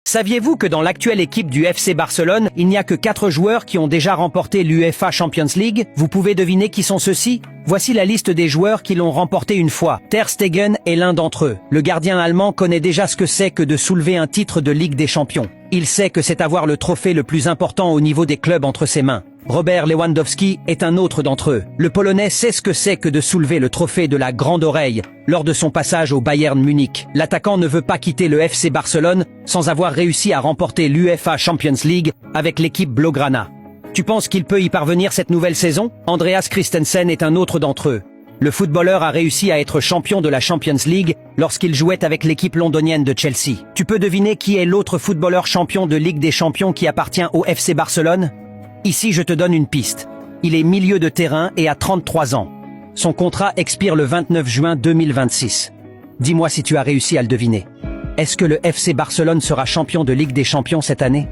Saviez-vous que dans l'actuelle équipe du FC Barcelone, il n'y a que 4 joueurs qui ont déjà remporté l'UEFA Champions League? Vous pouvez deviner qui sont ceux-ci? Voici la liste des joueurs qui l'ont remporté une fois. Ter Stegen est l'un d'entre eux. Le gardien allemand connaît déjà ce que c'est que de soulever un titre de Ligue des Champions. Il sait que c'est avoir le trophée le plus important au niveau des clubs entre ses mains. Robert Lewandowski est un autre d'entre eux. Le Polonais sait ce que c'est que de soulever le trophée de la Grande Oreille lors de son passage au Bayern Munich. L'attaquant ne veut pas quitter le FC Barcelone sans avoir réussi à remporter l'UEFA Champions League avec l'équipe Blaugrana. Tu penses qu'il peut y parvenir cette nouvelle saison? Andreas Christensen est un autre d'entre eux. Le footballeur a réussi à être champion de la Champions League lorsqu'il jouait avec l'équipe londonienne de Chelsea. Tu peux deviner qui est l'autre footballeur champion de Ligue des Champions qui appartient au FC Barcelone? Ici, je te donne une piste. Il est milieu de terrain et a 33 ans. Son contrat expire le 29 juin 2026. Dis-moi si tu as réussi à le deviner. Est-ce que le FC Barcelone sera champion de Ligue des Champions cette année?